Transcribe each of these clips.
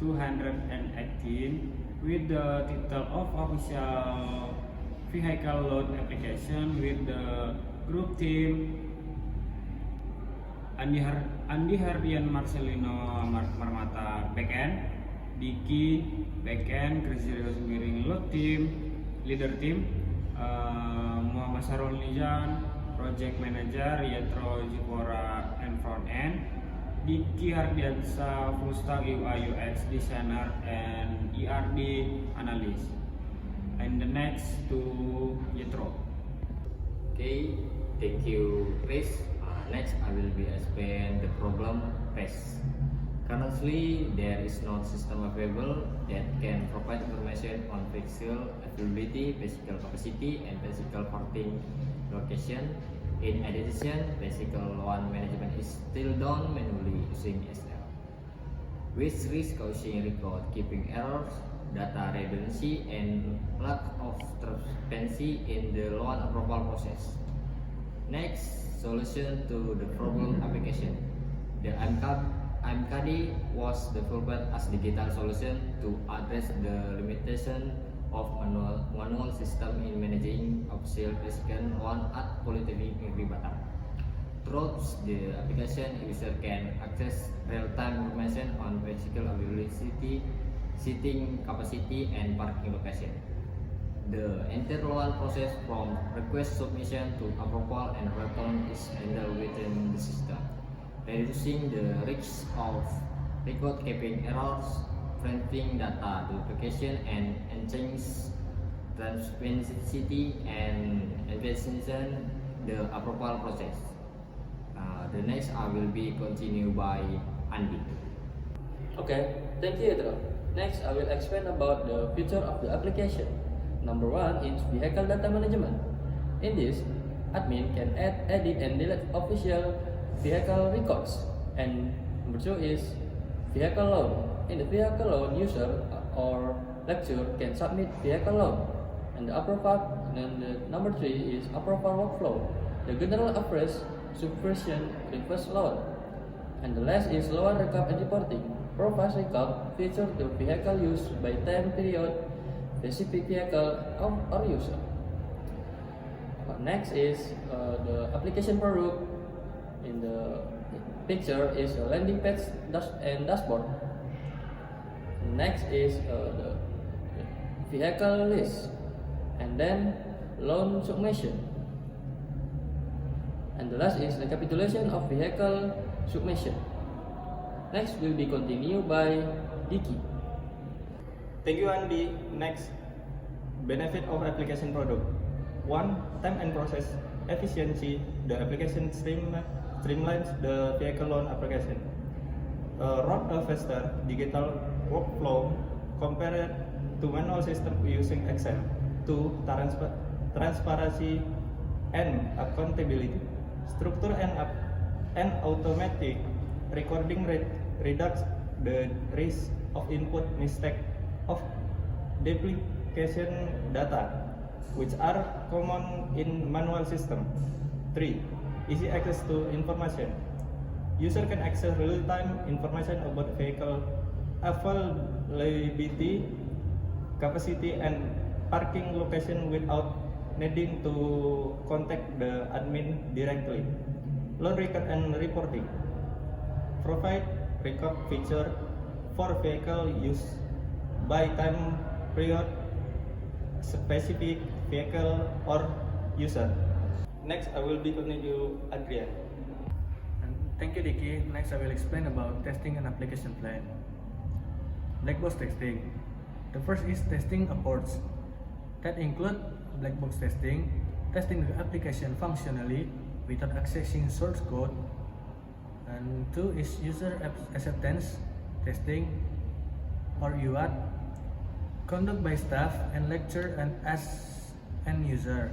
2018 with the title of Official Vehicle Load Application with the group team Andi Hardian Marcelino Marmata backend, Diki backend, Grizzly Miring load team, leader team, Muhammad Sarul Nizam, project manager, Yatro Jipora and front end, Diki Hardiansa full stack UI UX designer and ERD analyst. And the next to Yatro. Okay, thank you, Chris. Next, I will be explain the problem faced. Currently, there is no system available that can provide information on physical availability, physical capacity, and physical parking location. In addition, physical load management is still done manually using Excel, which risks causing record keeping errors, data redundancy, and lack of transparency in the loan approval process. Next, solution to the problem application. The MKD was developed as digital solution to address the limitation of manual system in managing official physical loan at Polytechnic Negeri Batam. Through the application, user can access real-time information on physical availability, seating capacity, and parking location. The entire loan process from request submission to approval and return is handled within the system, reducing the risk of record keeping errors, preventing data duplication, and enhancing transparency and advancing the approval process. The next I will be continued by Andi. Okay, thank you, Edro. Next, I will explain about the feature of the application. Number 1 is vehicle data management. In this, admin can add, edit, and delete official vehicle records. And number 2 is vehicle loan. In the vehicle loan, user or lecturer can submit vehicle loan. And the number 3 is approval workflow. The general average, supervision, reverse loan. And the last is loan recap and reporting. Provides recap feature the vehicle used by time period, specific vehicle or user. Next is the application product. In the picture is a landing page and dashboard. Next is the vehicle list, and then loan submission. And the last is recapitulation of vehicle submission. Next will be continued by Diki. Thank you, Andy. Next, benefit of application product. 1. Time and process efficiency. The application streamlines the vehicle loan application. Run a faster digital workflow compared to manual system using Excel. 2. Transparency and accountability. Structure and automatic recording reduce the risk of input mistake of duplication data, which are common in manual system. 3. Easy access to information. User can access real-time information about vehicle availability, capacity, and parking location without needing to contact the admin directly. Loan record and reporting. Provide recap feature for vehicle use by time period, specific vehicle or user. Next, I will be continue Adrian. Thank you, Diki. Next, I will explain about testing and application plan. Black box testing. The first is testing approach. That include black box testing, testing the application functionally without accessing source code. And 2 is user acceptance testing or UAT, conduct by staff and lecture and as end user.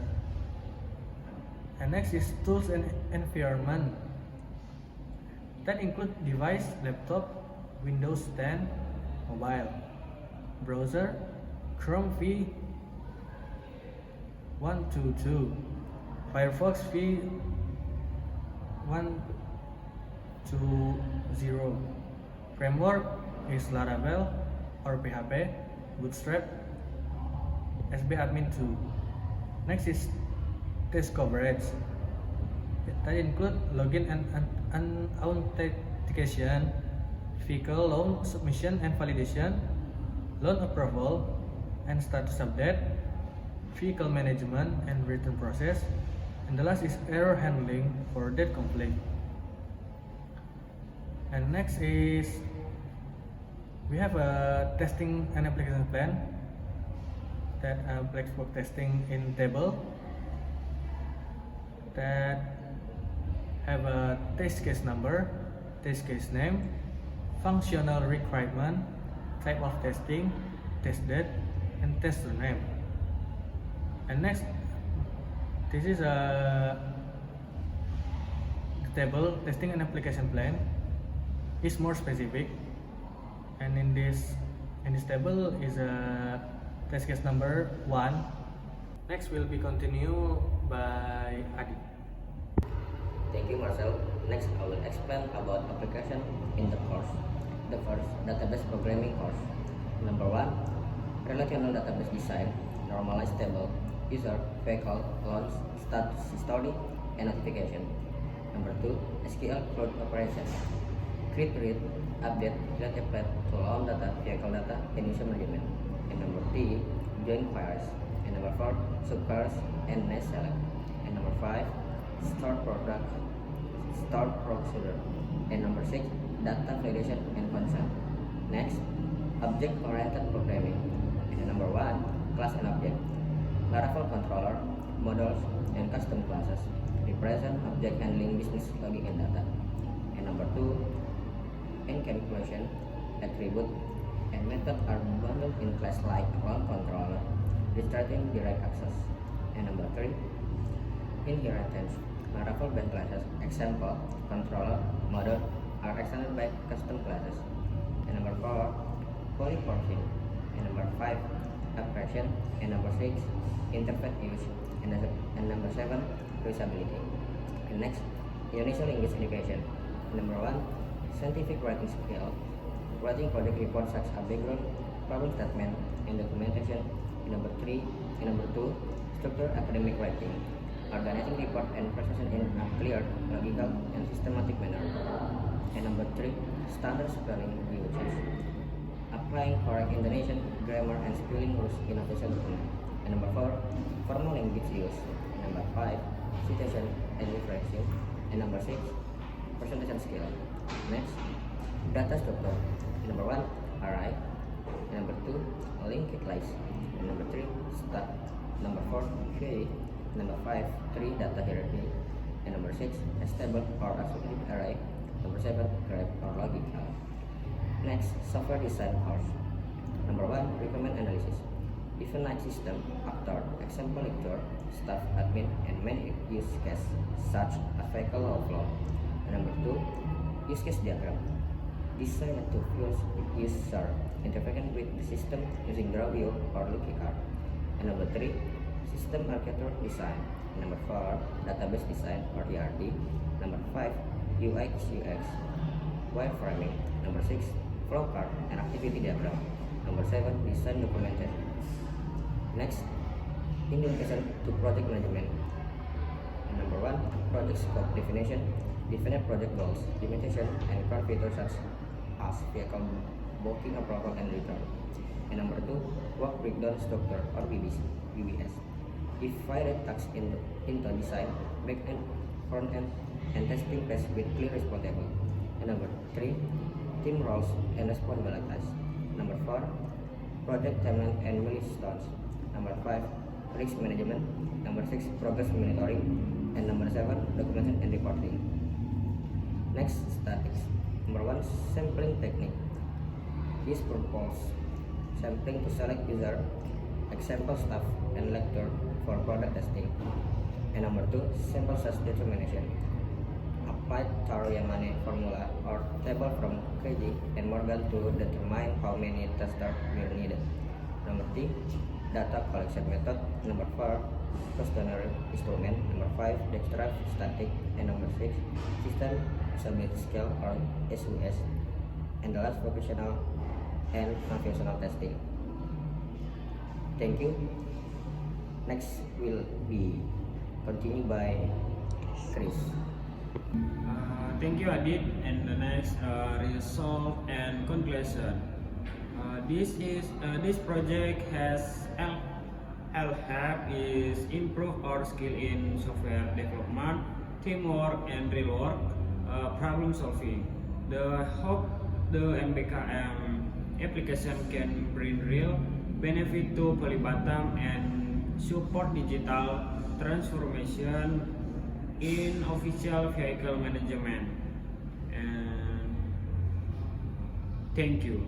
And next is tools and environment. That include device, laptop, Windows 10, mobile, browser, Chrome v122, Firefox v120, framework is Laravel or PHP, Bootstrap, SBadmin 2. Next is test coverage. That include login and authentication, vehicle loan submission and validation, loan approval and status update, vehicle management and return process, and the last is error handling for date conflict. And next is we have a testing and application plan that black box testing in table that have a test case number, test case name, functional requirement, type of testing, test date, and tester name. And next, this is a table testing and application plan is more specific, and in this table is a test case number 1. Next will be continued by Adi. Thank you, Marcel. Next, I will explain about application in the course. The first, database programming course. Number 1, relational database design, normalized table, user, vehicle, loans, status, history, and notification. Number 2, SQL cloud operation, create, read, update, create apply to loan data, vehicle data, and user management. And number 3, join queries. And number 4, subqueries and nest select. And number 5, start procedure. And number 6, data validation and consent. Next, object-oriented programming. And number 1, class and object. Laravel controller, models, and custom classes represent object handling, business logic, and data. And number 2, encapsulation, attribute, and method are bundled in class like run controller, restricting direct access. And number 3, inheritance. Laravel based classes, example, controller, model are extended by custom classes. And number 4, polymorphing. And number 5, abstraction. And number 6, interface use. And number 7, reusability. And next, initial English education. Number 1, scientific writing skill, writing project reports such as background, problem statement, and documentation. And number 2, structured academic writing, organizing report and presentation in a clear, logical, and systematic manner. And number 3, standard spelling usage, applying correct intonation, grammar, and spelling rules in official document. And number 4, formal language use. And number 5, citation and referencing. And number 6, presentation skill. Next, data structure. And number 1, array. And number 2, linked list. And number 3, stack. Number 4, query. Number 5, tree data hierarchy. And number 6, a stable or associative array. Number 7, graph or logical. Next, software design course. Number 1, requirement analysis. Definite system, actor, example lecture, staff, admin, and main use case such as vehicle overflow. And number 2, use case diagram. Design to use user interfacing with the system using draw view or looky card. And number 3, system architecture design. And number 4, database design or ERD. Number 5, UX UX, wireframing. Number 6, flowchart and activity diagram. Number 7, design documentation. Next, introduction to project management. And number 1, project scope definition, define project goals, limitation, and core features such as vehicle booking, approval, and return. And number 2, work breakdown structure or BBS. Divide tasks into design, back-end, front-end, and testing phase with clear responsible. And number 3, team roles and responsibilities. Number 4, project timeline and milestones. Number 5, risk management. Number 6, progress monitoring. And number 7, documentation and reporting. Next, statistics. Number 1, sampling technique. This purpose sampling to select user, example stuff, and lecture for product testing. And number 2, sample size determination. Apply Taruyamane formula or table from Krejci and Morgan to determine how many testers were needed. Number 3, data collection method. Number 4, questionnaire instrument. Number 5, Dijkstraaf static. And number 6, system usability scale or SUS. And the last, professional and non-functional testing. Thank you. Next will be continued by Chris. Thank you, Adit. And the next result and conclusion. This project has help is improve our skill in software development, teamwork, and real work problem solving. The hope the MBKM application can bring real benefit to Pelibatan and support digital transformation in official vehicle management. And thank you.